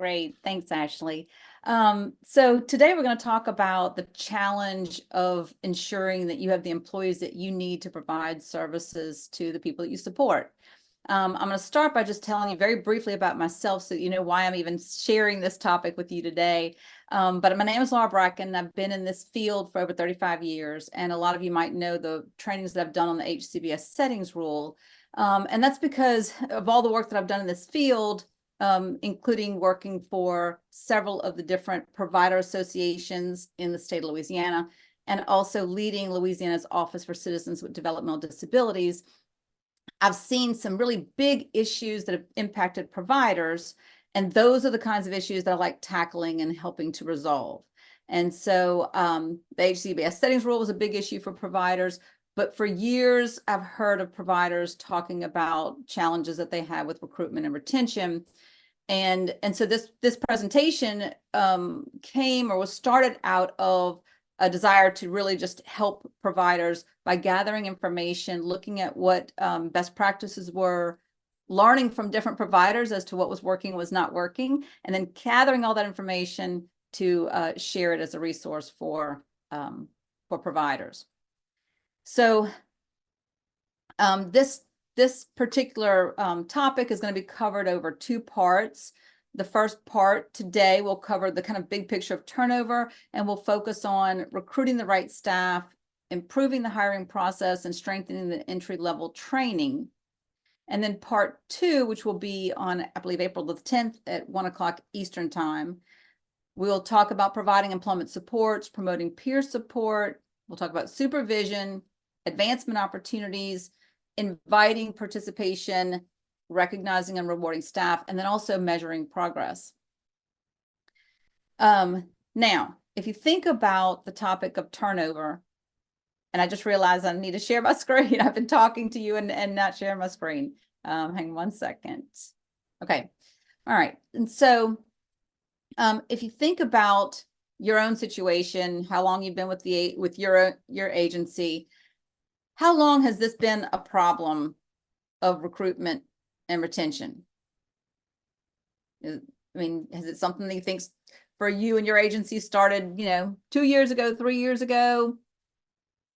Great. Thanks, Ashley. So today we're going to talk about the challenge of ensuring that you have the employees that you need to provide services to the people that you support. I'm going to start by just telling you very briefly about myself so that you know why I'm even sharing this topic with you today. But my name is Laura Brackin. I've been in this field for over 35 years, and a lot of you might know the trainings that I've done on the HCBS settings rule. And that's because of all the work that I've done in this field, including working for several of the different provider associations in the state of Louisiana, and also leading Louisiana's Office for Citizens with Developmental Disabilities. I've seen some really big issues that have impacted providers, and those are the kinds of issues that I like tackling and helping to resolve. And so the HCBS settings rule was a big issue for providers, but for years I've heard of providers talking about challenges that they have with recruitment and retention. And so this presentation came or was started out of a desire to really just help providers by gathering information, looking at what best practices were, learning from different providers as to what was working and was not working, and then gathering all that information to share it as a resource for providers. So this particular topic is going to be covered over two parts. The first part today will cover the kind of big picture of turnover, and we'll focus on recruiting the right staff, improving the hiring process, and strengthening the entry-level training. And then part two, which will be on, I believe, April the 10th at 1 o'clock Eastern time, we'll talk about providing employment supports, promoting peer support. We'll talk about supervision, advancement opportunities, inviting participation, recognizing and rewarding staff, and then also measuring progress. Now, if you think about the topic of turnover, and I just realized I need to share my screen. I've been talking to you and not sharing my screen. Hang on 1 second. Okay. All right. And so if you think about your own situation, how long you've been with your agency, how long has this been a problem of recruitment and retention? I mean, is it something that you think for you and your agency started, 2 years ago, 3 years ago?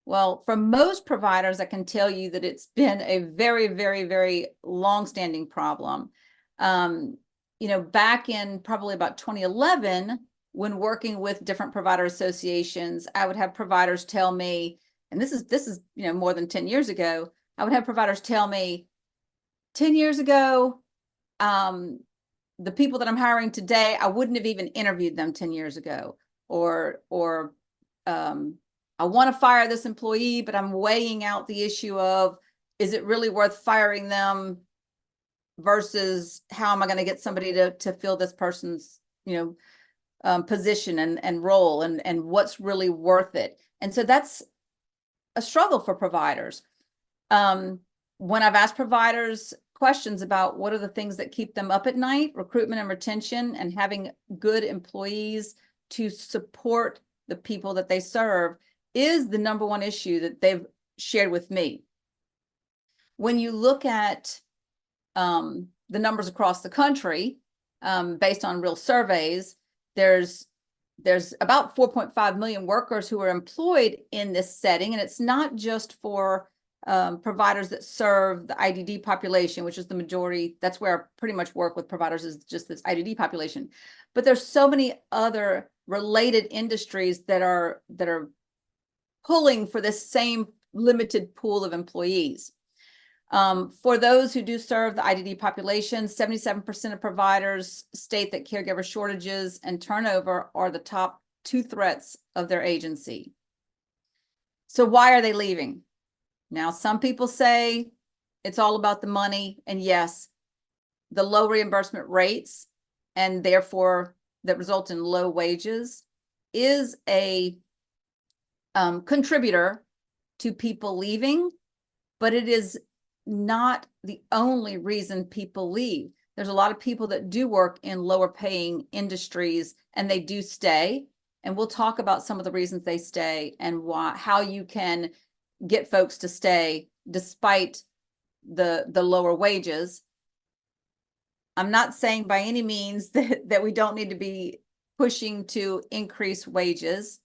Well, for most providers, I can tell you that it's been a very, very, very long-standing problem. Back in probably about 2011, when working with different provider associations, I would have providers tell me, and this is more than 10 years ago, I would have providers tell me, 10 years ago, the people that I'm hiring today, I wouldn't have even interviewed them 10 years ago. Or I want to fire this employee, but I'm weighing out the issue of, is it really worth firing them versus how am I going to get somebody to fill this person's, position and role, and what's really worth it. And so that's a struggle for providers. When I've asked providers questions about what are the things that keep them up at night, recruitment and retention, and having good employees to support the people that they serve is the number one issue that they've shared with me. When you look at the numbers across the country, based on real surveys, there's about 4.5 million workers who are employed in this setting, and it's not just for providers that serve the IDD population, which is the majority. That's where I pretty much work with providers, is just this IDD population. But there's so many other related industries that are pulling for this same limited pool of employees. For those who do serve the IDD population, 77% of providers state that caregiver shortages and turnover are the top two threats of their agency. So why are they leaving? Now, some people say it's all about the money, and yes, the low reimbursement rates, and therefore that result in low wages, is a contributor to people leaving, but it is not the only reason people leave. There's a lot of people that do work in lower paying industries, and they do stay. And we'll talk about some of the reasons they stay and how you can get folks to stay despite the lower wages. I'm not saying by any means that we don't need to be pushing to increase wages.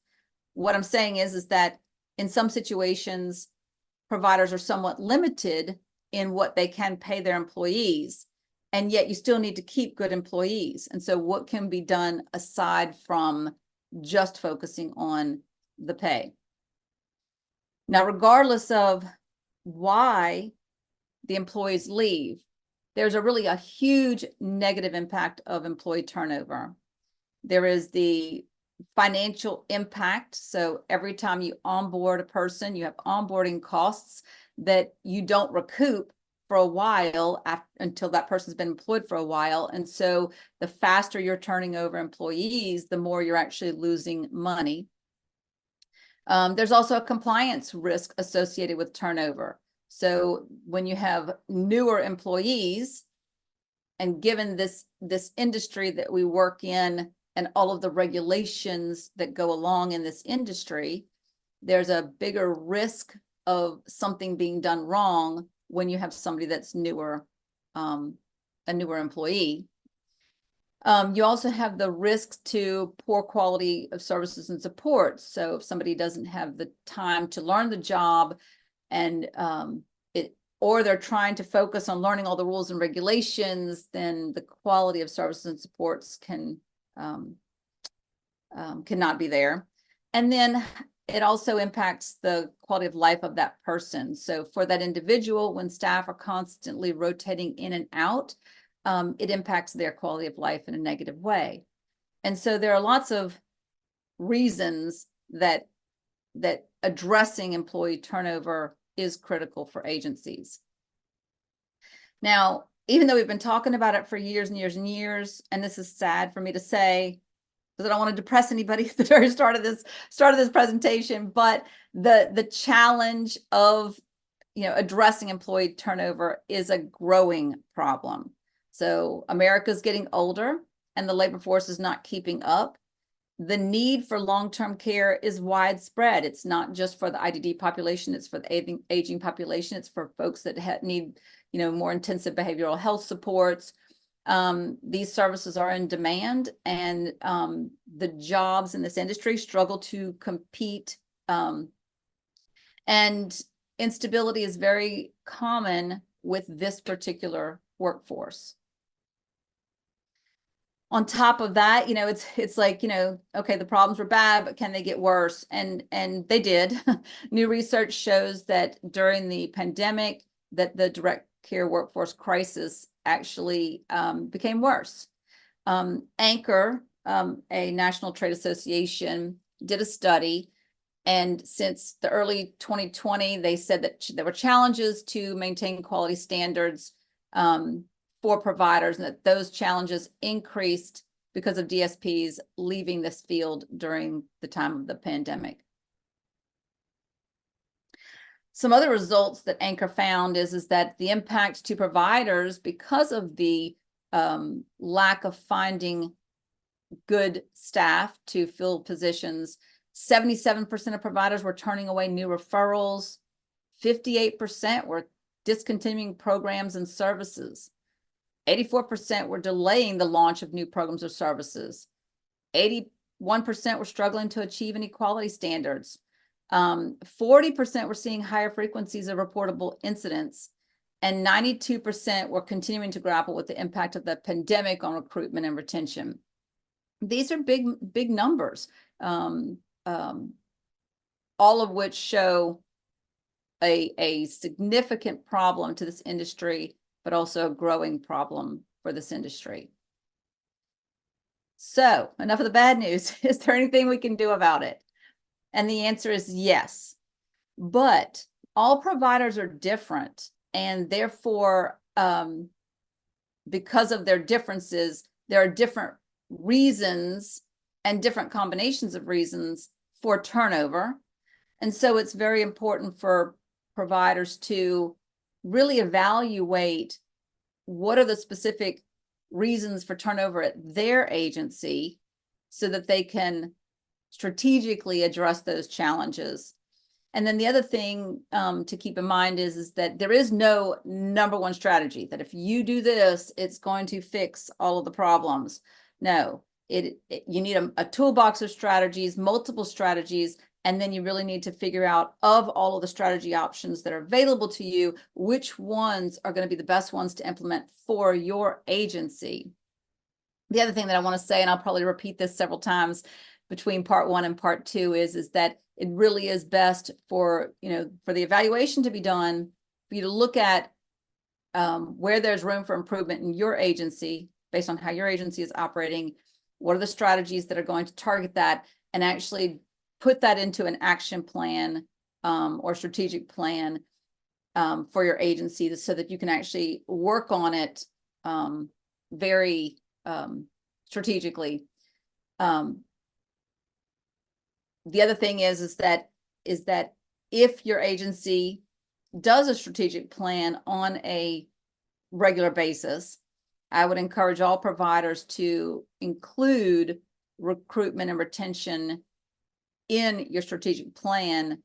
What I'm saying is that in some situations, providers are somewhat limited in what they can pay their employees, and yet you still need to keep good employees. And so what can be done aside from just focusing on the pay? Now, regardless of why the employees leave, there's a huge negative impact of employee turnover. There is the financial impact. So every time you onboard a person, you have onboarding costs that you don't recoup for a while until that person's been employed for a while. And so the faster you're turning over employees, the more you're actually losing money. There's also a compliance risk associated with turnover. So when you have newer employees, and given this industry that we work in and all of the regulations that go along in this industry, there's a bigger risk of something being done wrong when you have somebody that's newer, a newer employee. You also have the risks to poor quality of services and support. So if somebody doesn't have the time to learn the job, and or they're trying to focus on learning all the rules and regulations, then the quality of services and supports cannot be there. And then it also impacts the quality of life of that person. So for that individual, when staff are constantly rotating in and out, it impacts their quality of life in a negative way. And so there are lots of reasons that addressing employee turnover is critical for agencies. Now, even though we've been talking about it for years and years and years, and this is sad for me to say, because I don't want to depress anybody at the very start of this presentation, but the challenge of addressing employee turnover is a growing problem. So America's getting older and the labor force is not keeping up. The need for long-term care is widespread. It's not just for the IDD population, it's for the aging population. It's for folks that need, more intensive behavioral health supports. These services are in demand, and the jobs in this industry struggle to compete. And instability is very common with this particular workforce. On top of that, it's like, okay, the problems were bad, but can they get worse? And they did. New research shows that during the pandemic, that the direct care workforce crisis actually became worse. Anchor, a national trade association, did a study, and since the early 2020, they said that there were challenges to maintain quality standards for providers, and that those challenges increased because of DSPs leaving this field during the time of the pandemic. Some other results that Anchor found is that the impact to providers, because of the lack of finding good staff to fill positions, 77% of providers were turning away new referrals, 58% were discontinuing programs and services, 84% were delaying the launch of new programs or services, 81% were struggling to achieve inequality standards, 40% were seeing higher frequencies of reportable incidents, and 92% were continuing to grapple with the impact of the pandemic on recruitment and retention. These are big numbers, all of which show a significant problem to this industry, but also a growing problem for this industry. So enough of the bad news. Is there anything we can do about it? And the answer is yes. But all providers are different, and therefore, because of their differences, there are different reasons and different combinations of reasons for turnover. And so it's very important for providers to really evaluate what are the specific reasons for turnover at their agency so that they can strategically address those challenges. And then the other thing to keep in mind is that there is no number one strategy, that if you do this, it's going to fix all of the problems. No, you need a toolbox of strategies, multiple strategies, and then you really need to figure out, of all of the strategy options that are available to you, which ones are going to be the best ones to implement for your agency. The other thing that I want to say, and I'll probably repeat this several times between part 1 and part 2, is that it really is best for, for the evaluation to be done, for you to look at where there's room for improvement in your agency based on how your agency is operating. What are the strategies that are going to target that, and actually put that into an action plan or strategic plan for your agency, so that you can actually work on it very strategically. The other thing is that if your agency does a strategic plan on a regular basis, I would encourage all providers to include recruitment and retention in your strategic plan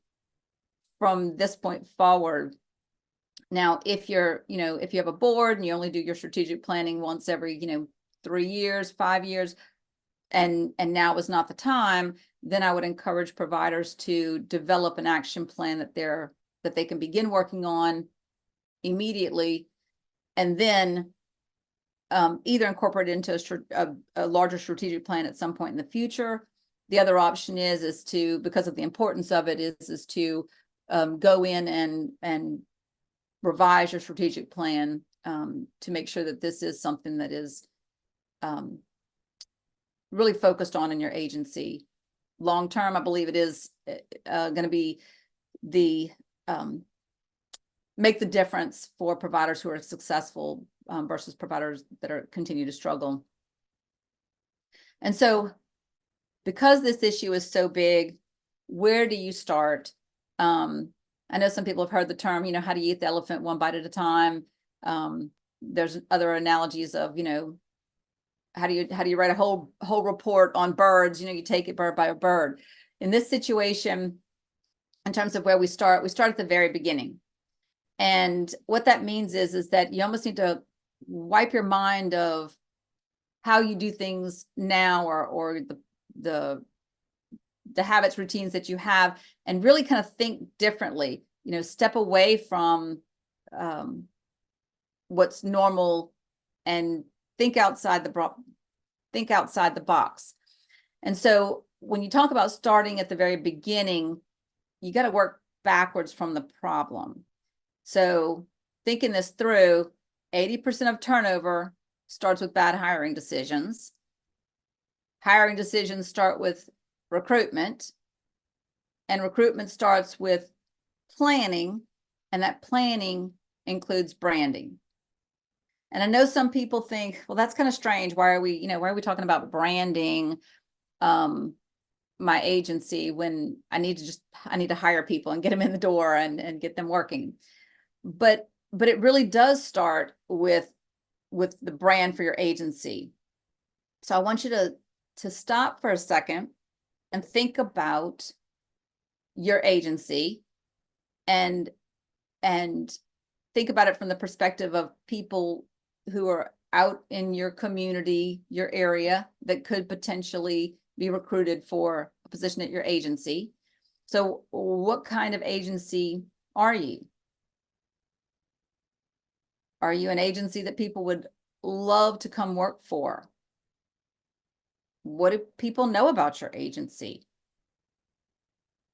from this point forward. Now, if you're, if you have a board and you only do your strategic planning once every, 3 years, 5 years, and now is not the time, then I would encourage providers to develop an action plan that they can begin working on immediately, and then either incorporate it into a larger strategic plan at some point in the future. The other option is to, because of the importance of it, is to go in and revise your strategic plan to make sure that this is something that is really focused on in your agency. Long term, I believe it is going to be make the difference for providers who are successful versus providers that continue to struggle. And so, because this issue is so big, where do you start? I know some people have heard the term, how do you eat the elephant one bite at a time? There's other analogies of, how do you write a whole report on birds? You take it bird by bird. In this situation, in terms of where we start at the very beginning. And what that means is that you almost need to wipe your mind of how you do things now, or the habits, routines that you have, and really kind of think differently. Step away from what's normal and think outside the box. And so when you talk about starting at the very beginning, you got to work backwards from the problem. So thinking this through, 80% of turnover starts with bad hiring decisions. Hiring decisions start with recruitment, and recruitment starts with planning, and that planning includes branding. And I know some people think, well, that's kind of strange. Why are we talking about branding my agency when I need to hire people and get them in the door and get them working? But it really does start with the brand for your agency. So I want you to stop for a second and think about your agency, and think about it from the perspective of people who are out in your community, your area, that could potentially be recruited for a position at your agency. So what kind of agency are you? Are you an agency that people would love to come work for? What do people know about your agency?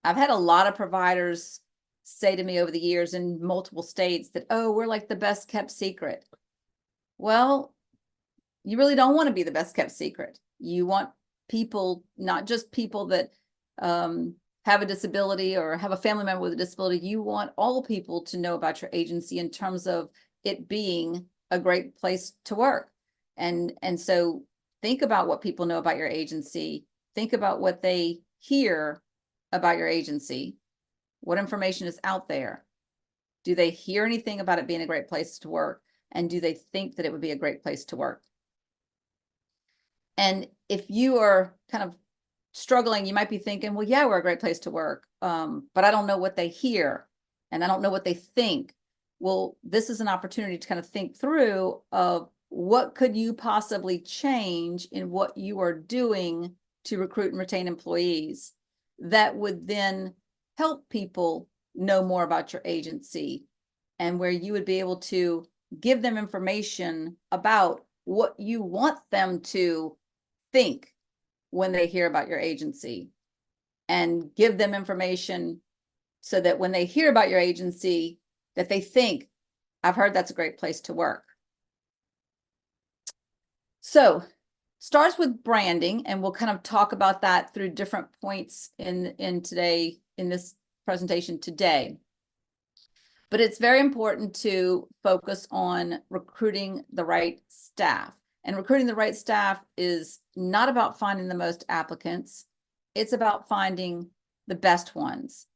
I've had a lot of providers say to me over the years in multiple states that, oh, we're like the best kept secret. Well, you really don't want to be the best kept secret. You want people, not just people that have a disability or have a family member with a disability. You want all people to know about your agency in terms of it being a great place to work. And so think about what people know about your agency. Think about what they hear about your agency. What information is out there? Do they hear anything about it being a great place to work? And do they think that it would be a great place to work? And if you are kind of struggling, you might be thinking, well, yeah, we're a great place to work, but I don't know what they hear and I don't know what they think. Well, this is an opportunity to kind of think through of what could you possibly change in what you are doing to recruit and retain employees that would then help people know more about your agency, and where you would be able to give them information about what you want them to think when they hear about your agency, and give them information so that when they hear about your agency, that they think, I've heard that's a great place to work. So starts with branding, and we'll kind of talk about that through different points in this presentation today. But it's very important to focus on recruiting the right staff. And recruiting the right staff is not about finding the most applicants. It's about finding the best ones.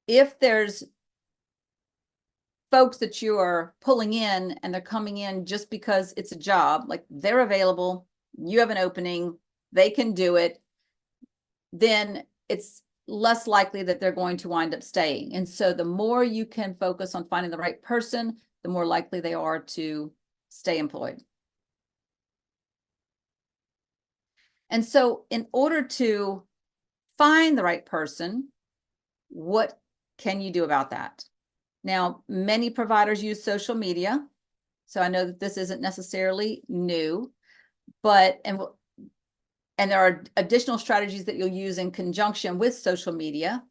If there's folks that you are pulling in and they're coming in just because it's a job, like they're available, you have an opening, they can do it, then it's less likely that they're going to wind up staying. And so the more you can focus on finding the right person, the more likely they are to stay employed. And so in order to find the right person, what can you do about that? Now, many providers use social media. So I know that this isn't necessarily new, but, and there are additional strategies that you'll use in conjunction with social media.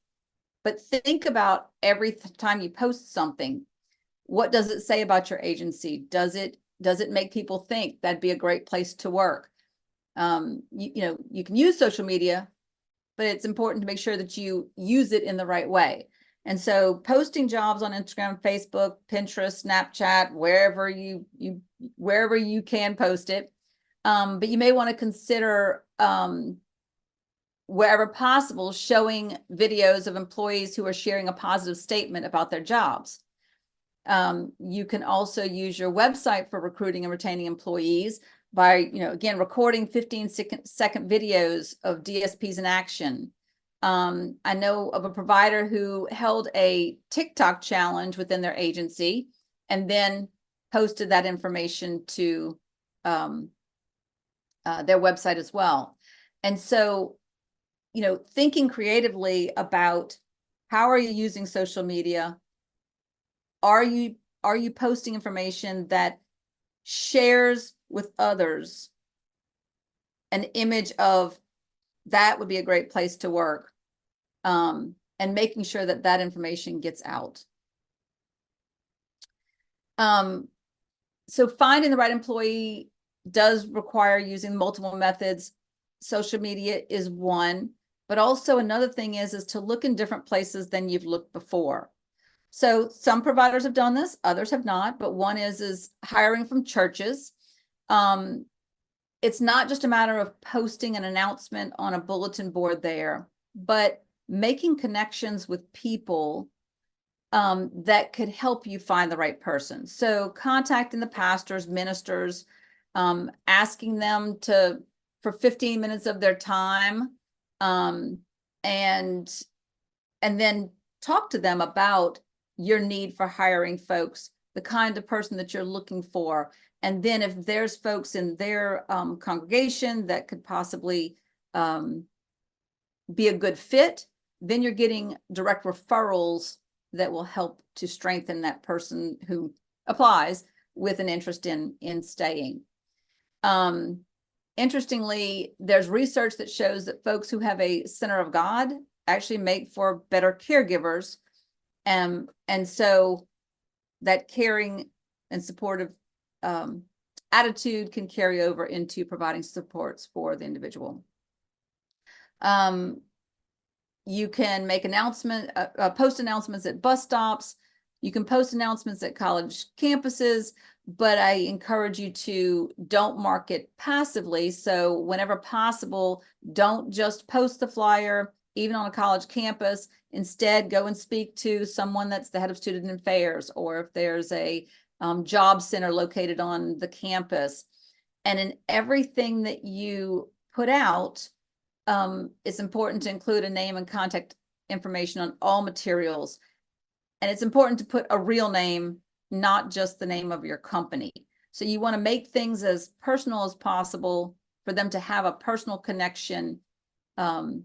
But think about every time you post something, what does it say about your agency? Does it make people think that'd be a great place to work? You can use social media, but it's important to make sure that you use it in the right way. And so posting jobs on Instagram, Facebook, Pinterest, Snapchat, wherever you can post it. But you may want to consider, wherever possible, showing videos of employees who are sharing a positive statement about their jobs. You can also use your website for recruiting and retaining employees by, again, recording 15-second videos of DSPs in action. I know of a provider who held a TikTok challenge within their agency and then posted that information to their website as well. And so, thinking creatively about how are you using social media? Are you posting information that shares with others an image of that would be a great place to work, and making sure that that information gets out. So finding the right employee does require using multiple methods. Social media is one, but also another thing is to look in different places than you've looked before. So some providers have done this, others have not, but one is hiring from churches. It's not just a matter of posting an announcement on a bulletin board there, but making connections with people that could help you find the right person. So contacting the pastors, ministers, asking them for 15 minutes of their time, and then talk to them about your need for hiring folks, the kind of person that you're looking for. And then if there's folks in their congregation that could possibly be a good fit, then you're getting direct referrals that will help to strengthen that person who applies with an interest in staying. Interestingly, there's research that shows that folks who have a center of God actually make for better caregivers. And so that caring and supportive attitude can carry over into providing supports for the individual. You can make post announcements at bus stops. You can post announcements at college campuses, but I encourage you to don't market passively. So whenever possible, don't just post the flyer, even on a college campus. Instead, go and speak to someone that's the head of student affairs, or if there's a job center located on the campus. And in everything that you put out, it's important to include a name and contact information on all materials. And it's important to put a real name, not just the name of your company. So you want to make things as personal as possible for them to have a personal connection, and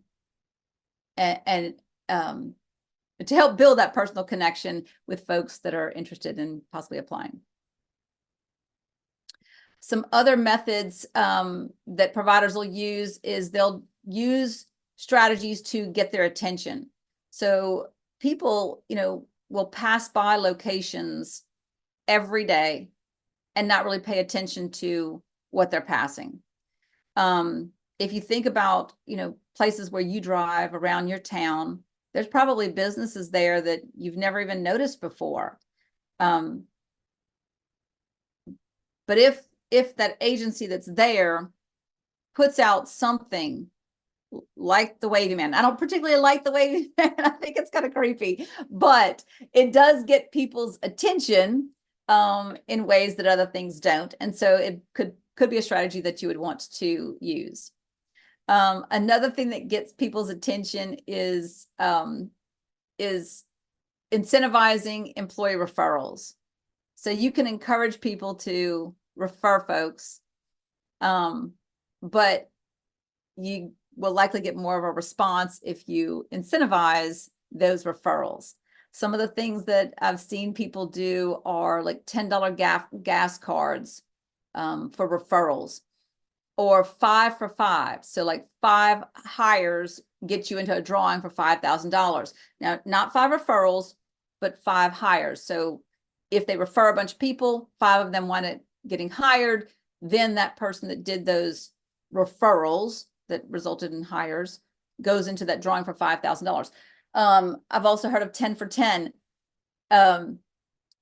to help build that personal connection with folks that are interested in possibly applying. Some other methods that providers will use is they'll use strategies to get their attention. So people, will pass by locations every day and not really pay attention to what they're passing. If you think about, places where you drive around your town, there's probably businesses there that you've never even noticed before. But if that agency that's there puts out something like the Wavy Man, I don't particularly like the Wavy Man. I think it's kind of creepy, but it does get people's attention in ways that other things don't. And so it could be a strategy that you would want to use. Another thing that gets people's attention is incentivizing employee referrals. So you can encourage people to refer folks, but you will likely get more of a response if you incentivize those referrals. Some of the things that I've seen people do are like $10 gas cards for referrals, or 5 for 5. So like 5 hires get you into a drawing for $5,000. Now, not 5 referrals, but 5 hires. So if they refer a bunch of people, 5 of them wind up getting hired, then that person that did those referrals that resulted in hires goes into that drawing for $5,000. I've also heard of 10 for 10.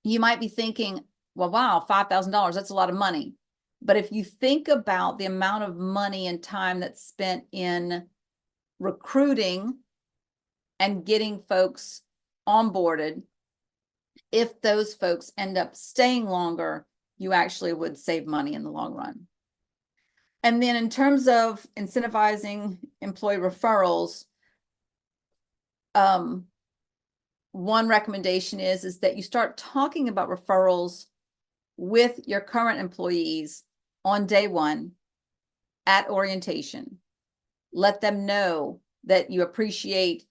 You might be thinking, well, wow, $5,000, that's a lot of money. But if you think about the amount of money and time that's spent in recruiting and getting folks onboarded, if those folks end up staying longer, you actually would save money in the long run. And then in terms of incentivizing employee referrals, one recommendation is that you start talking about referrals with your current employees on day one at orientation. Let them know that you appreciate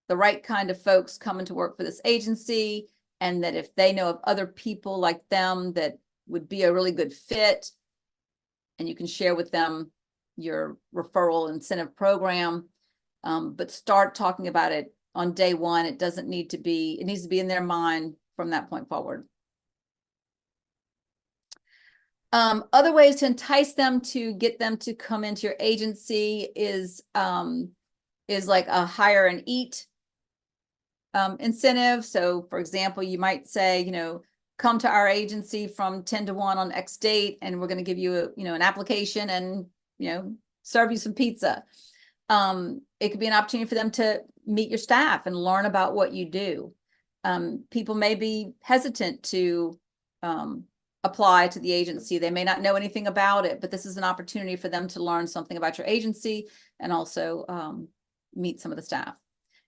the right kind of folks coming to work for this agency, and that if they know of other people like them that would be a really good fit, and you can share with them your referral incentive program, but start talking about it on day one. It doesn't need to be, it needs to be in their mind from that point forward. Other ways to entice them to get them to come into your agency is like a hire and eat incentive. So for example, you might say, come to our agency from 10 to 1 on X date, and we're going to give you an application and, serve you some pizza. It could be an opportunity for them to meet your staff and learn about what you do. People may be hesitant to apply to the agency. They may not know anything about it, but this is an opportunity for them to learn something about your agency and also meet some of the staff.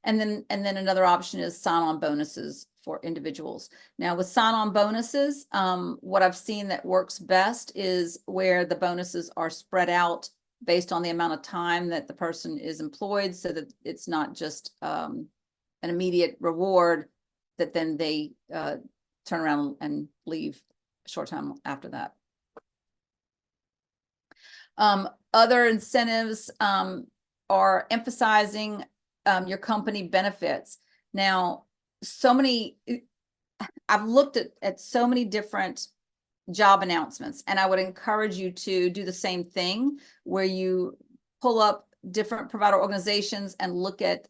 And then another option is sign-on bonuses for individuals. Now with sign-on bonuses, what I've seen that works best is where the bonuses are spread out based on the amount of time that the person is employed, so that it's not just an immediate reward that then they turn around and leave a short time after that. Other incentives are emphasizing your company benefits. Now, I've looked at so many different job announcements, and I would encourage you to do the same thing, where you pull up different provider organizations and look at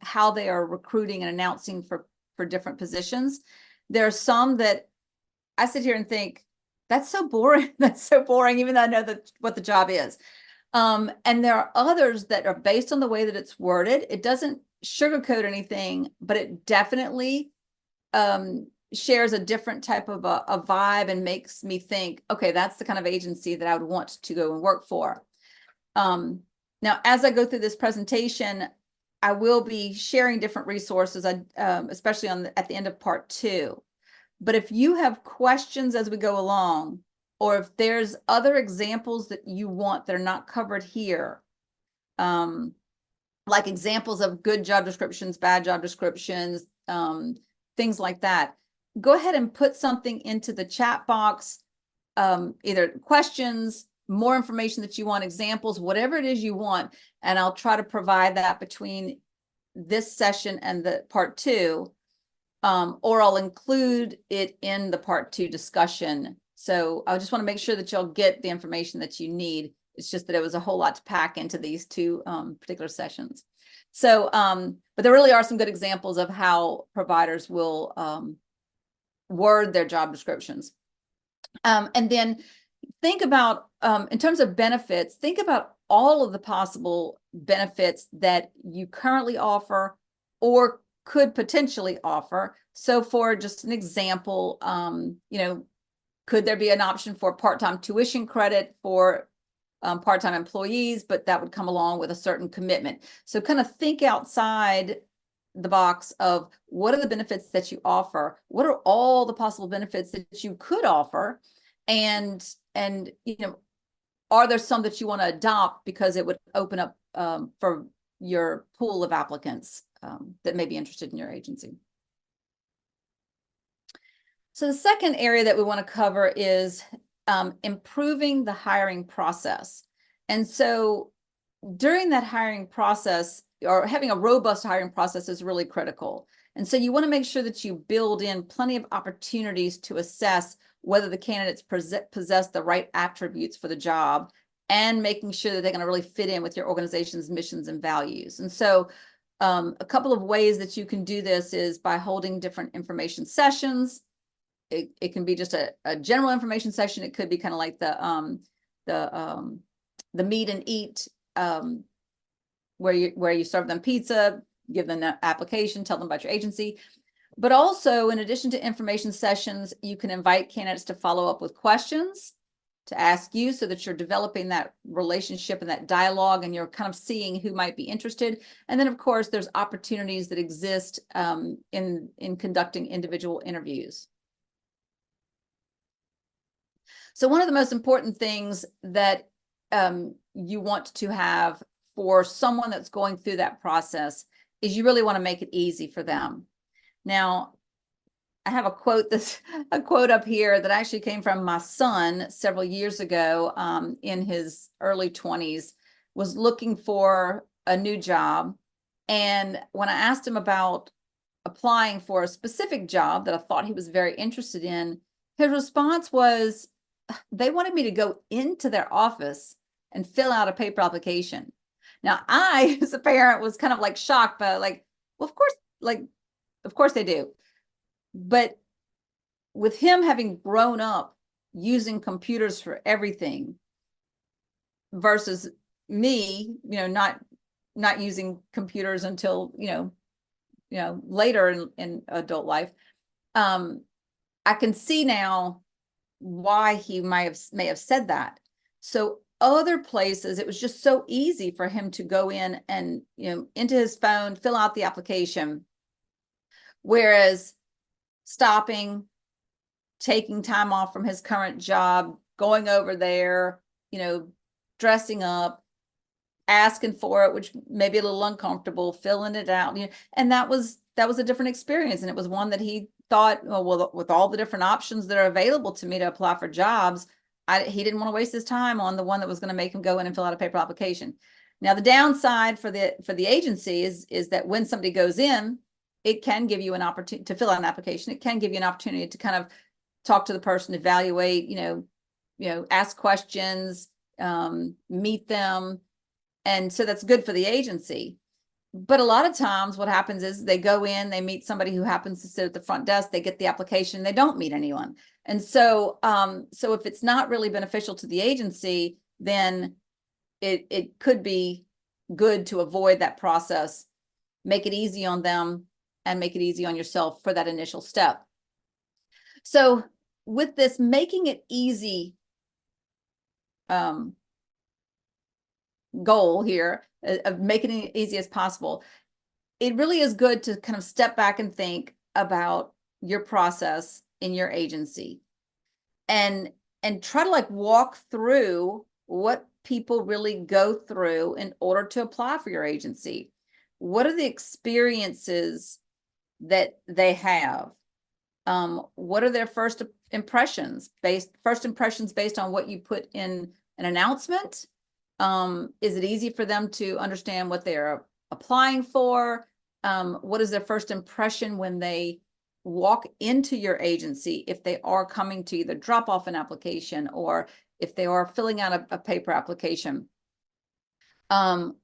how they are recruiting and announcing for different positions. There are some that I sit here and think, that's so boring. That's so boring, even though I know what the job is. And there are others that are based on the way that it's worded. It doesn't sugarcoat anything, but it definitely shares a different type of a vibe and makes me think, okay, that's the kind of agency that I would want to go and work for. Now, as I go through this presentation, I will be sharing different resources, especially at the end of part 2. But if you have questions as we go along, or if there's other examples that you want that are not covered here, like examples of good job descriptions, bad job descriptions, things like that, go ahead and put something into the chat box, either questions, more information that you want, examples, whatever it is you want, and I'll try to provide that between this session and the part 2, or I'll include it in the part 2 discussion. So I just want to make sure that you'll get the information that you need. It's just that it was a whole lot to pack into these 2 particular sessions. So, but there really are some good examples of how providers will word their job descriptions. And then think about, in terms of benefits, think about all of the possible benefits that you currently offer or could potentially offer. So for just an example, could there be an option for part-time tuition credit for part-time employees, but that would come along with a certain commitment. So kind of think outside the box of what are the benefits that you offer? What are all the possible benefits that you could offer? And are there some that you want to adopt because it would open up for your pool of applicants that may be interested in your agency? So the second area that we want to cover is improving the hiring process. And so during that hiring process, or having a robust hiring process, is really critical. And so you want to make sure that you build in plenty of opportunities to assess whether the candidates possess the right attributes for the job, and making sure that they're going to really fit in with your organization's missions and values. And so a couple of ways that you can do this is by holding different information sessions. It can be just a general information session. It could be kind of like the meet and eat, where you serve them pizza, give them an application, tell them about your agency. But also, in addition to information sessions, you can invite candidates to follow up with questions to ask you, so that you're developing that relationship and that dialogue, and you're kind of seeing who might be interested. And then, of course, there's opportunities that exist in conducting individual interviews. So one of the most important things that you want to have for someone that's going through that process is you really want to make it easy for them. Now, I have a quote up here that actually came from my son several years ago, in his early 20s, was looking for a new job. And when I asked him about applying for a specific job that I thought he was very interested in, his response was, they wanted me to go into their office and fill out a paper application. Now, I, as a parent, was kind of like shocked, but like, well, of course they do. But with him having grown up using computers for everything versus me, not using computers until, later in adult life, I can see now why he may have said that. So other places, it was just so easy for him to go in and, into his phone, fill out the application. Whereas stopping, taking time off from his current job, going over there, dressing up, asking for it, which may be a little uncomfortable, filling it out, and that was a different experience. And it was one that he thought, oh, well, with all the different options that are available to me to apply for jobs, he didn't want to waste his time on the one that was going to make him go in and fill out a paper application. Now, the downside for the agency is that when somebody goes in, it can give you an opportunity to fill out an application. It can give you an opportunity to kind of talk to the person, evaluate, ask questions, meet them. And so that's good for the agency. But a lot of times what happens is they go in, they meet somebody who happens to sit at the front desk, they get the application, they don't meet anyone. And so, so if it's not really beneficial to the agency, then it could be good to avoid that process, make it easy on them, and make it easy on yourself for that initial step. So with this, making it easy goal here of making it easy as possible, it really is good to kind of step back and think about your process in your agency and try to like walk through what people really go through in order to apply for your agency. What are the experiences that they have? What are their first impressions based on what you put in an announcement? Is it easy for them to understand what they're applying for? What is their first impression when they walk into your agency, if they are coming to either drop off an application or if they are filling out a paper application? You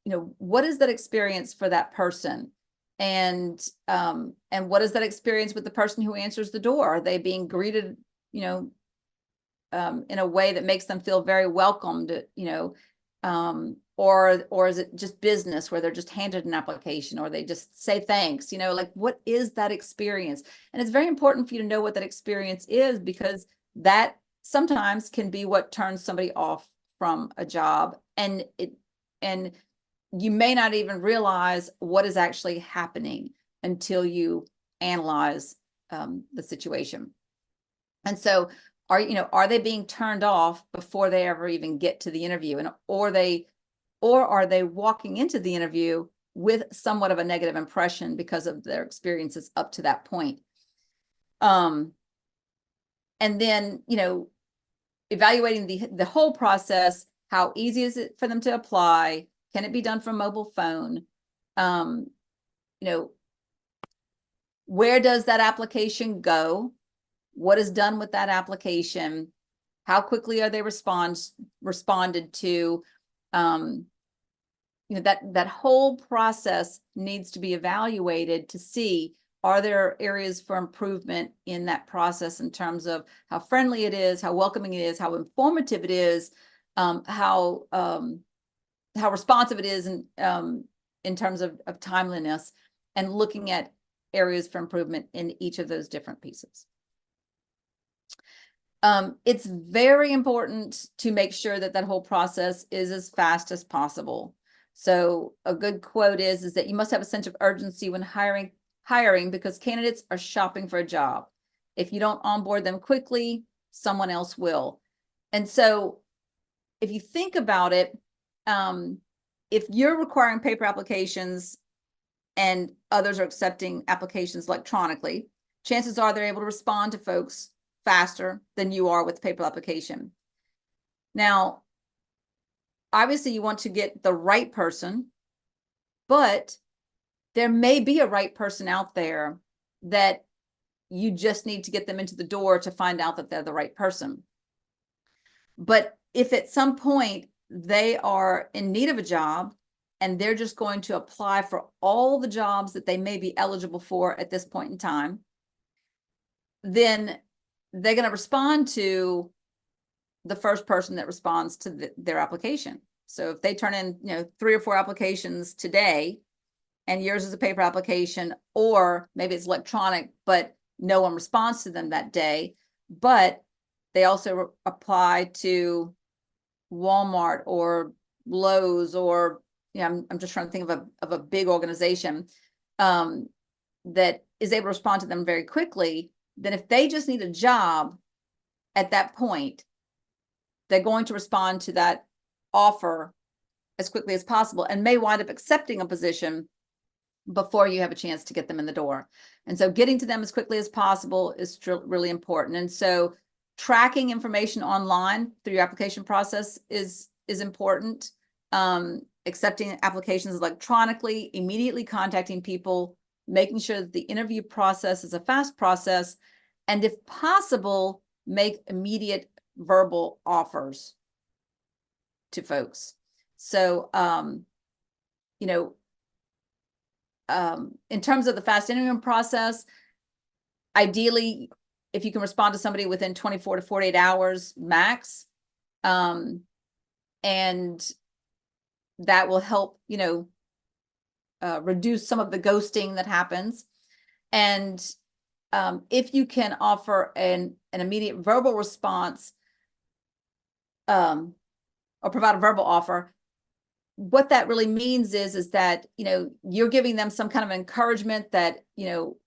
know, what is that experience for that person? And what is that experience with the person who answers the door? Are they being greeted, you know, in a way that makes them feel very welcomed, you know, or is it just business where they're just handed an application or they just say thanks, you know, like what is that experience? And it's very important for you to know what that experience is, because that sometimes can be what turns somebody off from a job, and you may not even realize what is actually happening until you analyze the situation. And so are they being turned off before they ever even get to the interview? And or are they walking into the interview with somewhat of a negative impression because of their experiences up to that point? And then, you know, evaluating the whole process. How easy is it for them to apply? Can it be done from mobile phone? You know, where does that application go? What is done with that application? How quickly are they responded to? You know, that whole process needs to be evaluated to see, are there areas for improvement in that process in terms of how friendly it is, how welcoming it is, how informative it is, how responsive it is in terms of timeliness, and looking at areas for improvement in each of those different pieces. It's very important to make sure that that whole process is as fast as possible. So a good quote is that you must have a sense of urgency when hiring because candidates are shopping for a job. If you don't onboard them quickly, someone else will. And so if you think about it, if you're requiring paper applications and others are accepting applications electronically, chances are they're able to respond to folks faster than you are with the paper application. Now, obviously you want to get the right person, but there may be a right person out there that you just need to get them into the door to find out that they're the right person. But if at some point they are in need of a job and they're just going to apply for all the jobs that they may be eligible for at this point in time, then they're going to respond to the first person that responds to their application. So if they turn in, 3 or 4 applications today, and yours is a paper application, or maybe it's electronic, but no one responds to them that day, but they also apply to Walmart or Lowe's, or I'm just trying to think of a big organization that is able to respond to them very quickly. Then if they just need a job at that point, they're going to respond to that offer as quickly as possible and may wind up accepting a position before you have a chance to get them in the door. And so getting to them as quickly as possible is really important. And so tracking information online through your application process is important. Accepting applications electronically, immediately contacting people, making sure that the interview process is a fast process, and if possible, make immediate verbal offers to folks. So, in terms of the fast interviewing process, ideally, if you can respond to somebody within 24 to 48 hours max, and that will help, reduce some of the ghosting that happens. And if you can offer an immediate verbal response, or provide a verbal offer, what that really means is that, you know, you're giving them some kind of encouragement that, you know,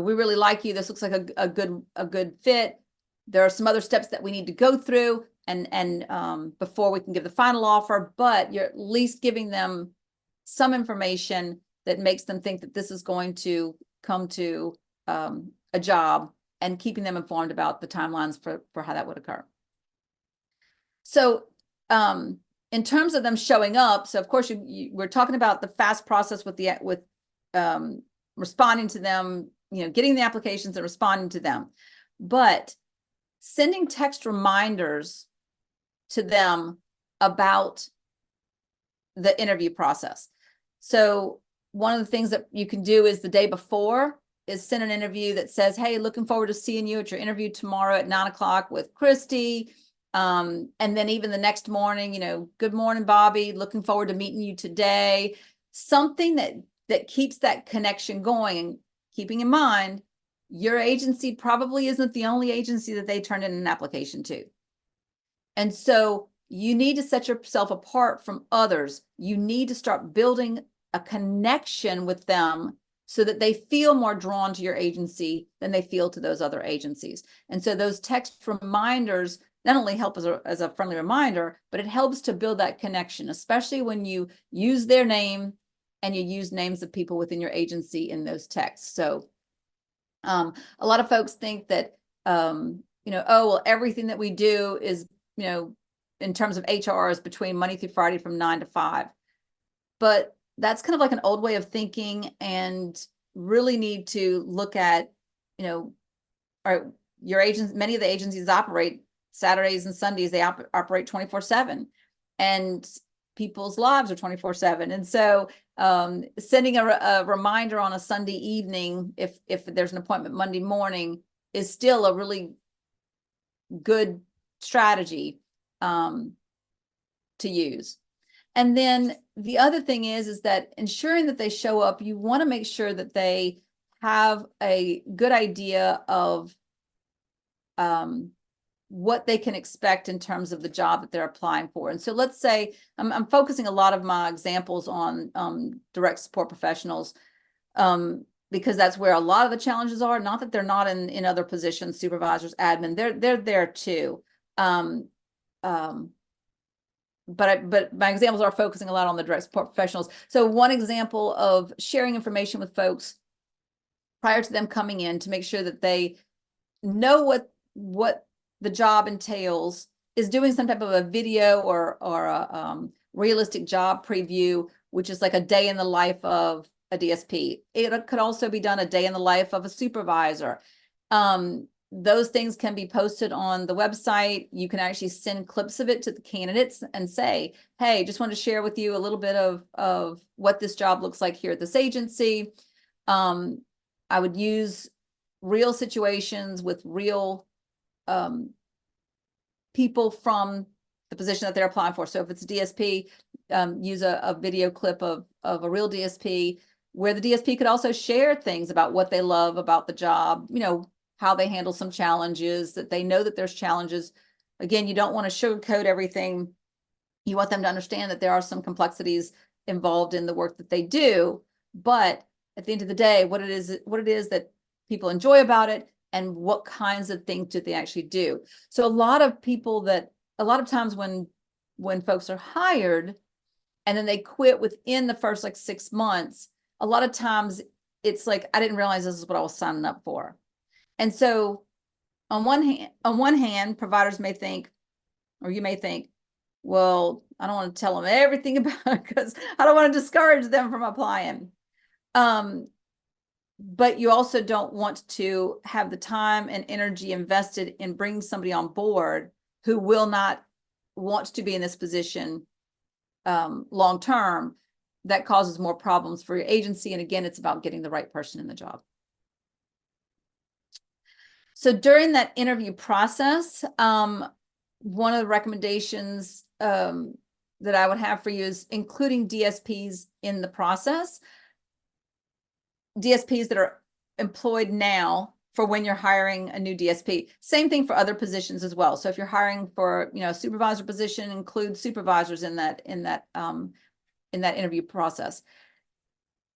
we really like you. This looks like a good fit. There are some other steps that we need to go through and before we can give the final offer, but you're at least giving them some information that makes them think that this is going to come to a job, and keeping them informed about the timelines for how that would occur. So in terms of them showing up, so of course we're talking about the fast process with responding to them, you know, getting the applications and responding to them, but sending text reminders to them about the interview process. So one of the things that you can do is the day before is send an interview that says, hey, looking forward to seeing you at your interview tomorrow at 9 o'clock with Christy. And then even the next morning, you know, good morning, Bobby, looking forward to meeting you today. Something that keeps that connection going, and keeping in mind, your agency probably isn't the only agency that they turn in an application to. And so you need to set yourself apart from others. You need to start building a connection with them so that they feel more drawn to your agency than they feel to those other agencies. And so those text reminders not only help as a friendly reminder, but it helps to build that connection, especially when you use their name and you use names of people within your agency in those texts. So a lot of folks think that, you know, oh, well, everything that we do is, you know, in terms of HR is between Monday through Friday from 9 to 5. But that's kind of like an old way of thinking, and really need to look at, you know, your agents, many of the agencies operate Saturdays and Sundays, they operate 24/7, and people's lives are 24/7. And so sending a reminder on a Sunday evening, if there's an appointment Monday morning, is still a really good strategy to use. And then the other thing is that ensuring that they show up, you want to make sure that they have a good idea of what they can expect in terms of the job that they're applying for. And so let's say I'm focusing a lot of my examples on direct support professionals, because that's where a lot of the challenges are. Not that they're not in other positions, supervisors, admin, they're there too. But my examples are focusing a lot on the direct support professionals. So one example of sharing information with folks prior to them coming in, to make sure that they know what the job entails, is doing some type of a video or a realistic job preview, which is like a day in the life of a DSP. It could also be done a day in the life of a supervisor. Those things can be posted on the website. You can actually send clips of it to the candidates and say, hey, just want to share with you a little bit of what this job looks like here at this agency. I would use real situations with real people from the position that they're applying for. So if it's a DSP, use a video clip of a real DSP, where the DSP could also share things about what they love about the job, you know, how they handle some challenges, that they know that there's challenges. Again, you don't want to sugarcoat everything. You want them to understand that there are some complexities involved in the work that they do, but at the end of the day, what it is that people enjoy about it, and what kinds of things do they actually do. So a lot of times when folks are hired and then they quit within the first like 6 months, a lot of times it's like, I didn't realize this is what I was signing up for. And so on one hand, providers may think, or you may think, well, I don't want to tell them everything about it because I don't want to discourage them from applying. But you also don't want to have the time and energy invested in bringing somebody on board who will not want to be in this position long term. That causes more problems for your agency. And again, it's about getting the right person in the job. So during that interview process, one of the recommendations that I would have for you is including DSPs in the process. DSPs that are employed now for when you're hiring a new DSP. Same thing for other positions as well. So if you're hiring for, a supervisor position, include supervisors in that interview process.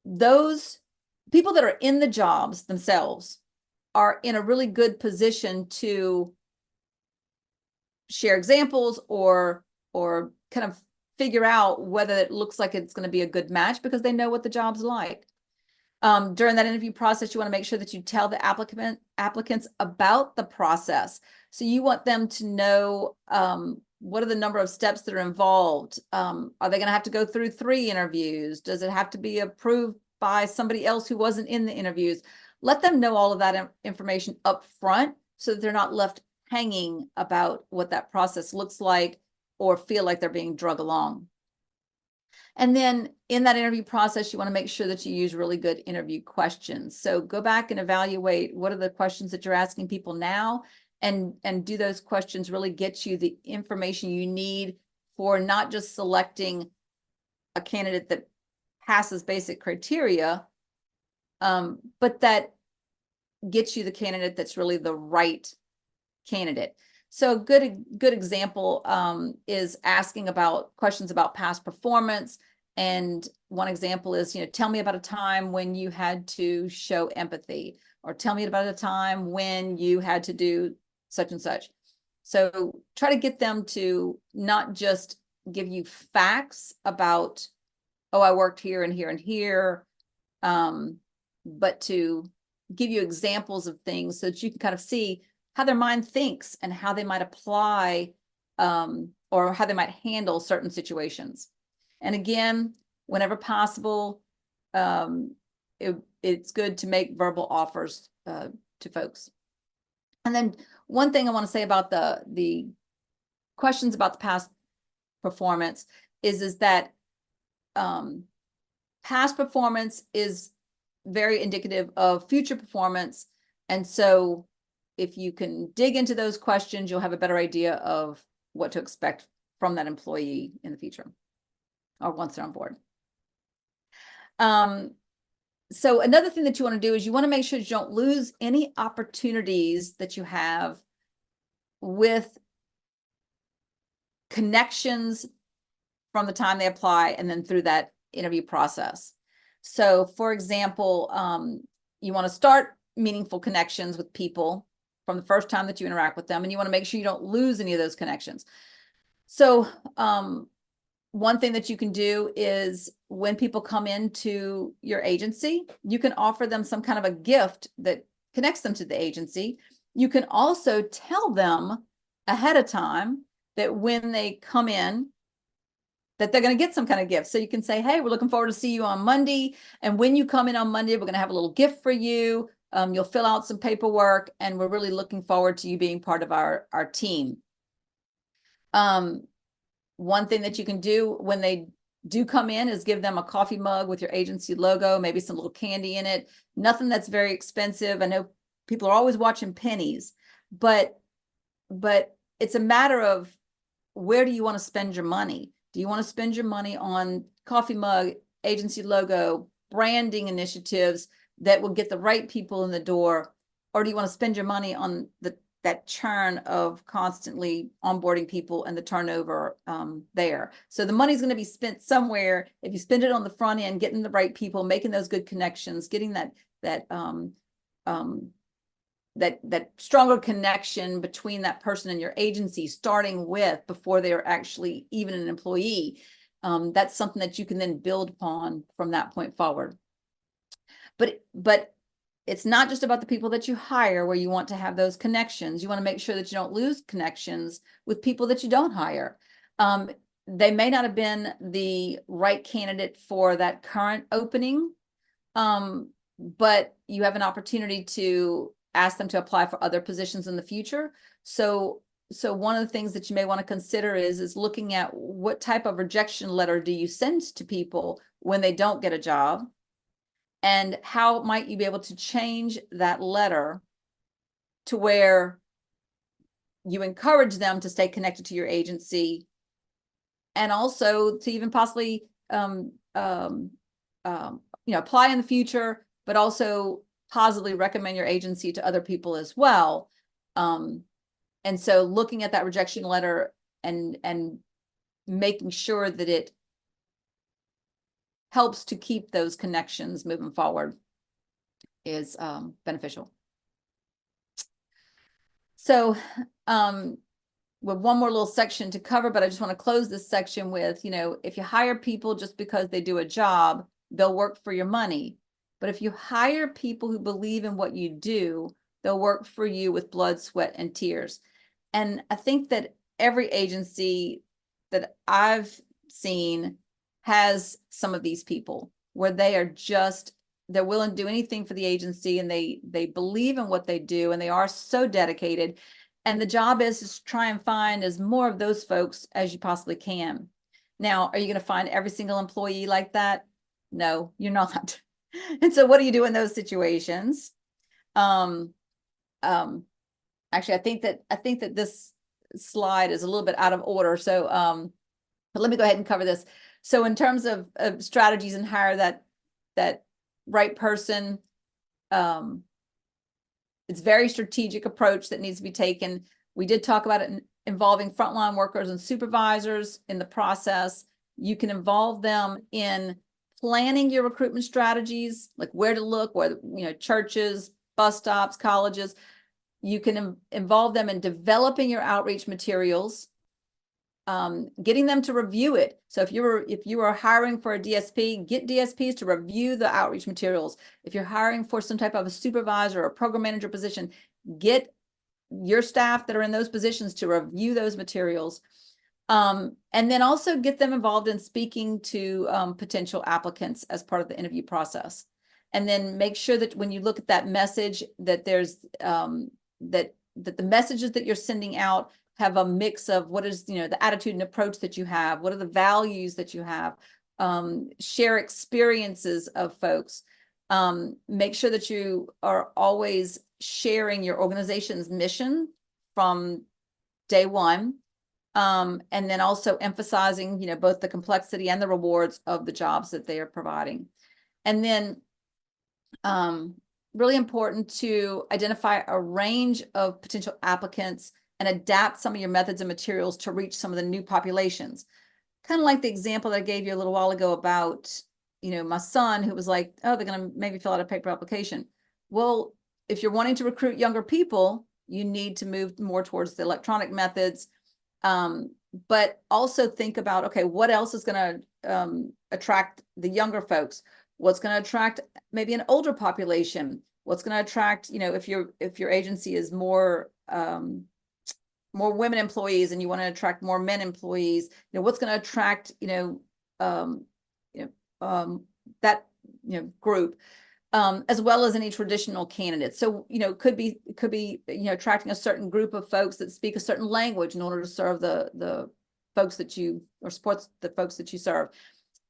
Those people that are in the jobs themselves are in a really good position to share examples or kind of figure out whether it looks like it's going to be a good match because they know what the job's like. During that interview process, you want to make sure that you tell the applicants about the process. So you want them to know what are the number of steps that are involved. Are they going to have to go through 3 interviews? Does it have to be approved by somebody else who wasn't in the interviews? Let them know all of that information up front so that they're not left hanging about what that process looks like or feel like they're being drug along. And then in that interview process, you want to make sure that you use really good interview questions. So go back and evaluate what are the questions that you're asking people now, and do those questions really get you the information you need for not just selecting a candidate that passes basic criteria, but that gets you the candidate that's really the right candidate. So a good example is asking about questions about past performance. And one example is, tell me about a time when you had to show empathy, or tell me about a time when you had to do such and such. So try to get them to not just give you facts about, oh, I worked here and here and here, but to give you examples of things so that you can kind of see how their mind thinks and how they might apply or how they might handle certain situations. And again, whenever possible, it's good to make verbal offers to folks. And then one thing I want to say about the questions about the past performance is that past performance is very indicative of future performance. And so if you can dig into those questions, you'll have a better idea of what to expect from that employee in the future or once they're on board. So another thing that you want to do is you want to make sure you don't lose any opportunities that you have with connections from the time they apply and then through that interview process. So for example, you want to start meaningful connections with people from the first time that you interact with them, and you want to make sure you don't lose any of those connections. So one thing that you can do is when people come into your agency, you can offer them some kind of a gift that connects them to the agency. You can also tell them ahead of time that when they come in, that they're going to get some kind of gift. So you can say, hey, we're looking forward to see you on Monday. And when you come in on Monday, we're going to have a little gift for you. You'll fill out some paperwork, and we're really looking forward to you being part of our team. One thing that you can do when they do come in is give them a coffee mug with your agency logo, maybe some little candy in it. Nothing that's very expensive. I know people are always watching pennies, but it's a matter of where do you want to spend your money? Do you want to spend your money on coffee mug, agency logo, branding initiatives that will get the right people in the door? Or do you want to spend your money on that churn of constantly onboarding people and the turnover there? So the money's going to be spent somewhere. If you spend it on the front end, getting the right people, making those good connections, getting that stronger connection between that person and your agency, starting with before they are actually even an employee, that's something that you can then build upon from that point forward. But it's not just about the people that you hire where you want to have those connections. You want to make sure that you don't lose connections with people that you don't hire. They may not have been the right candidate for that current opening, but you have an opportunity to ask them to apply for other positions in the future. So one of the things that you may want to consider is looking at what type of rejection letter do you send to people when they don't get a job, and how might you be able to change that letter to where you encourage them to stay connected to your agency, and also to even possibly apply in the future, but also positively recommend your agency to other people as well. And so looking at that rejection letter and making sure that it helps to keep those connections moving forward is beneficial. So with one more little section to cover, but I just want to close this section with, if you hire people just because they do a job, they'll work for your money. But if you hire people who believe in what you do, they'll work for you with blood, sweat, and tears. And I think that every agency that I've seen has some of these people where they're willing to do anything for the agency, and they believe in what they do, and they are so dedicated. And the job is to try and find as more of those folks as you possibly can. Now, are you going to find every single employee like that? No, you're not. And so what do you do in those situations? Actually, I think that this slide is a little bit out of order. So but let me go ahead and cover this. So in terms of strategies and hire that right person, it's very strategic approach that needs to be taken. We did talk about it involving frontline workers and supervisors in the process. You can involve them in planning your recruitment strategies, like where to look, where, churches, bus stops, colleges. You can involve them in developing your outreach materials, getting them to review it. So if you are hiring for a DSP, get DSPs to review the outreach materials. If you're hiring for some type of a supervisor or program manager position, get your staff that are in those positions to review those materials. And then also get them involved in speaking to potential applicants as part of the interview process. And then make sure that when you look at that message, that there's that the messages that you're sending out have a mix of what is, the attitude and approach that you have, what are the values that you have, share experiences of folks, make sure that you are always sharing your organization's mission from day one, and then also emphasizing, both the complexity and the rewards of the jobs that they are providing. And then really important to identify a range of potential applicants and adapt some of your methods and materials to reach some of the new populations. Kind of like the example that I gave you a little while ago about, my son who was like, oh, they're going to maybe fill out a paper application. Well, if you're wanting to recruit younger people, you need to move more towards the electronic methods. But also think about, okay, what else is going to attract the younger folks? What's going to attract maybe an older population? What's going to attract, if your agency is more women employees and you want to attract more men employees, what's going to attract, that, group, as well as any traditional candidates. So, could be, attracting a certain group of folks that speak a certain language in order to serve the folks that you, or support the folks that you serve.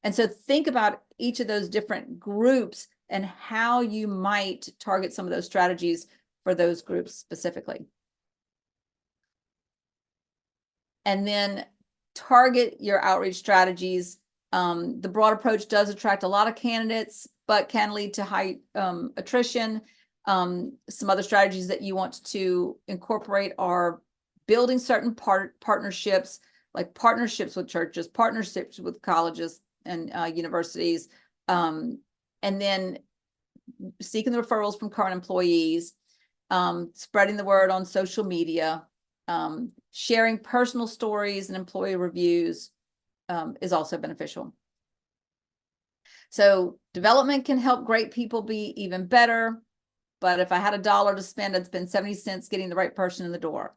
And so think about each of those different groups and how you might target some of those strategies for those groups specifically. And then target your outreach strategies. The broad approach does attract a lot of candidates, but can lead to high attrition. Some other strategies that you want to incorporate are building certain partnerships, like partnerships with churches, partnerships with colleges and universities, and then seeking the referrals from current employees, spreading the word on social media, sharing personal stories and employee reviews is also beneficial. So development can help great people be even better, but if I had $1 to spend, I'd spend 70 cents getting the right person in the door.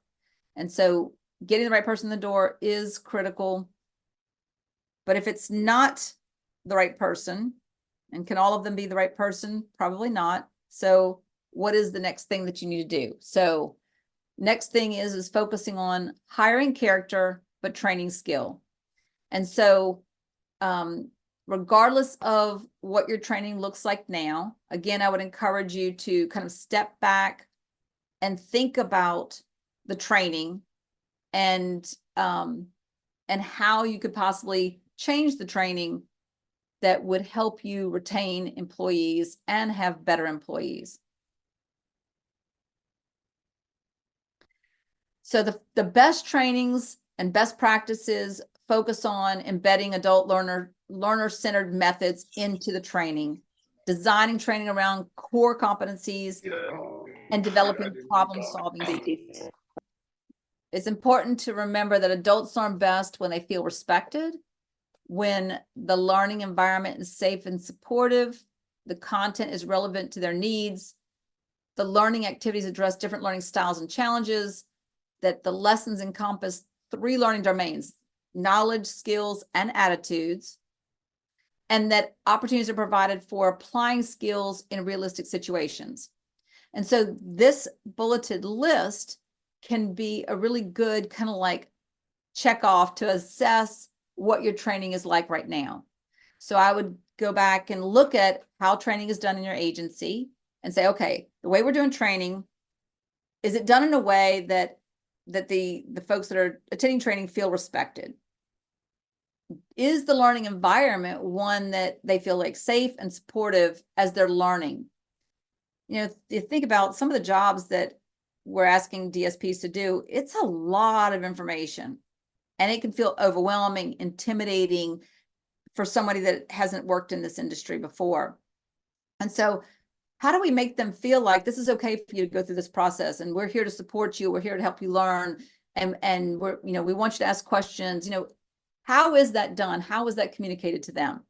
And so getting the right person in the door is critical. But if it's not the right person, and can all of them be the right person? Probably not. So what is the next thing that you need to do? So next thing is focusing on hiring character, but training skill. And so regardless of what your training looks like now, again, I would encourage you to kind of step back and think about the training and how you could possibly change the training that would help you retain employees and have better employees. So the best trainings and best practices focus on embedding adult learner-centered methods into the training, designing training around core competencies, and developing problem-solving skills. It's important to remember that adults learn best when they feel respected, when the learning environment is safe and supportive, the content is relevant to their needs, the learning activities address different learning styles and challenges, that the lessons encompass 3 learning domains: knowledge, skills, and attitudes, and that opportunities are provided for applying skills in realistic situations. And so this bulleted list can be a really good kind of like check off to assess what your training is like right now. So I would go back and look at how training is done in your agency and say, okay, the way we're doing training, is it done in a way that the folks that are attending training feel respected? Is the learning environment one that they feel like safe and supportive as they're learning? You know, you think about some of the jobs that we're asking DSPs to do, it's a lot of information, and it can feel overwhelming, intimidating for somebody that hasn't worked in this industry before. And so how do we make them feel like this is okay for you to go through this process, and we're here to support you, we're here to help you learn, and we're, you know, we want you to ask questions. You know, how is that done? How is that communicated to them?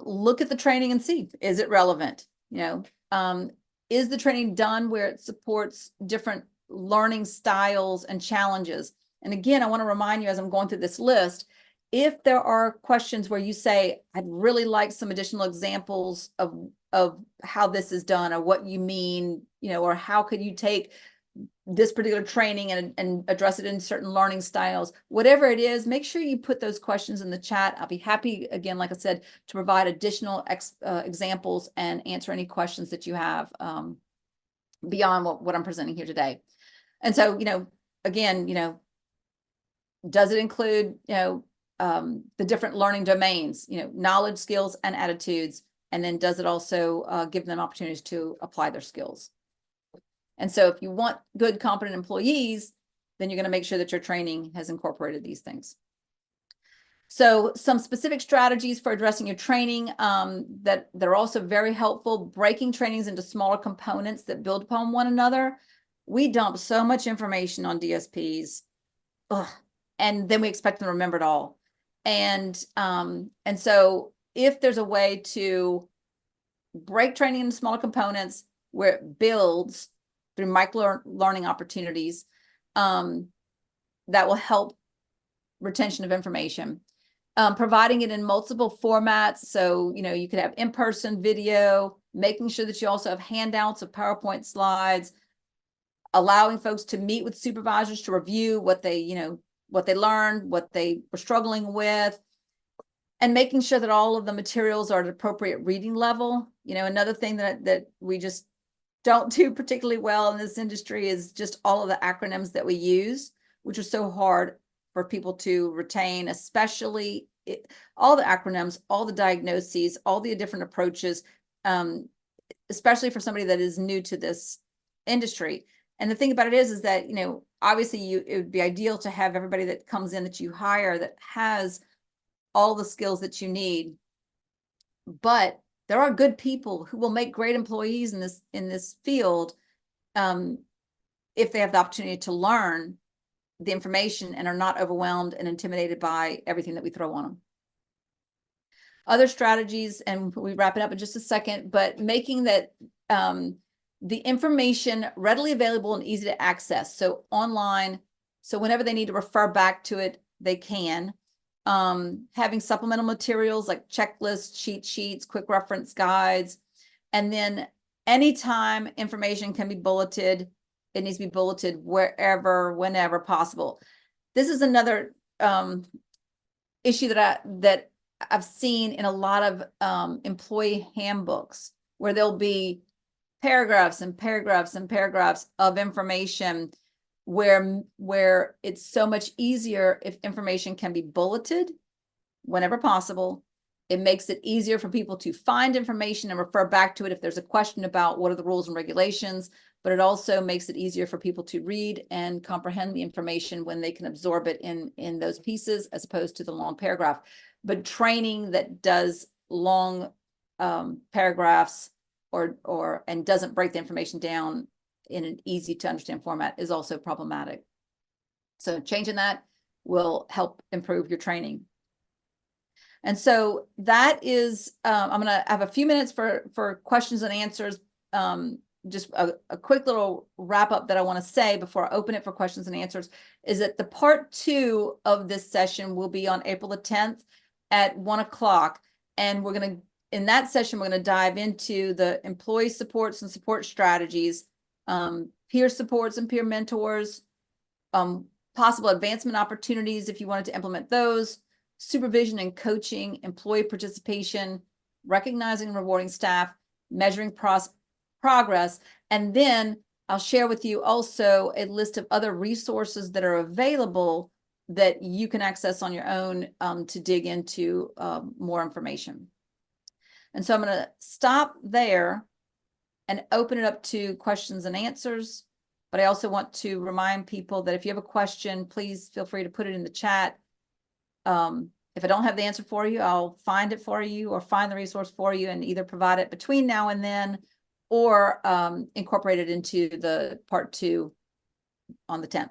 Look at the training and see, is it relevant? You know, is the training done where it supports different learning styles and challenges? And again, I want to remind you as I'm going through this list, if there are questions where you say, I'd really like some additional examples of how this is done, or what you mean, you know, or how could you take this particular training and address it in certain learning styles, whatever it is, make sure you put those questions in the chat. I'll be happy, again, like I said, to provide additional examples and answer any questions that you have beyond what I'm presenting here today. And so, you know, again, you know, does it include, you know, the different learning domains, you know, knowledge, skills, and attitudes? And then does it also give them opportunities to apply their skills? And so if you want good, competent employees, then you're going to make sure that your training has incorporated these things. So some specific strategies for addressing your training that are also very helpful: breaking trainings into smaller components that build upon one another. We dump so much information on DSPs, and then we expect them to remember it all. And so if there's a way to break training into smaller components where it builds through micro learning opportunities, that will help retention of information. Providing it in multiple formats. So, you know, you could have in-person video, making sure that you also have handouts of PowerPoint slides, allowing folks to meet with supervisors to review what they, you know, what they learned, what they were struggling with, and making sure that all of the materials are at appropriate reading level. You know, another thing that we just don't do particularly well in this industry is just all of the acronyms that we use, which are so hard for people to retain, especially all the acronyms, all the diagnoses, all the different approaches, especially for somebody that is new to this industry. And the thing about it is that, you know, obviously it would be ideal to have everybody that comes in that you hire that has all the skills that you need. But there are good people who will make great employees in this field if they have the opportunity to learn the information and are not overwhelmed and intimidated by everything that we throw on them. Other strategies, and we wrap it up in just a second, but making that the information readily available and easy to access. So online, so whenever they need to refer back to it, they can. Having supplemental materials like checklists, cheat sheets, quick reference guides. And then anytime information can be bulleted, it needs to be bulleted wherever, whenever possible. This is another issue that I've seen in a lot of employee handbooks, where there'll be paragraphs and paragraphs and paragraphs of information where it's so much easier if information can be bulleted whenever possible, It makes it easier for people to find information and refer back to it if there's a question about what are the rules and regulations, but it also makes it easier for people to read and comprehend the information when they can absorb it in those pieces as opposed to the long paragraph. But training that does long paragraphs and doesn't break the information down in an easy to understand format is also problematic. So changing that will help improve your training. And so that is, I'm going to have a few minutes for questions and answers. Just a quick little wrap up that I want to say before I open it for questions and answers is that the part 2 of this session will be on April the 10th at 1 o'clock. And we're going to, in that session, we're going to dive into the employee supports and support strategies, peer supports and peer mentors, possible advancement opportunities if you wanted to implement those, supervision and coaching, employee participation, recognizing and rewarding staff, measuring progress. And then I'll share with you also a list of other resources that are available that you can access on your own to dig into more information. And so I'm going to stop there and open it up to questions and answers. But I also want to remind people that if you have a question, please feel free to put it in the chat. If I don't have the answer for you, I'll find it for you or find the resource for you and either provide it between now and then or incorporate it into the part 2 on the 10th.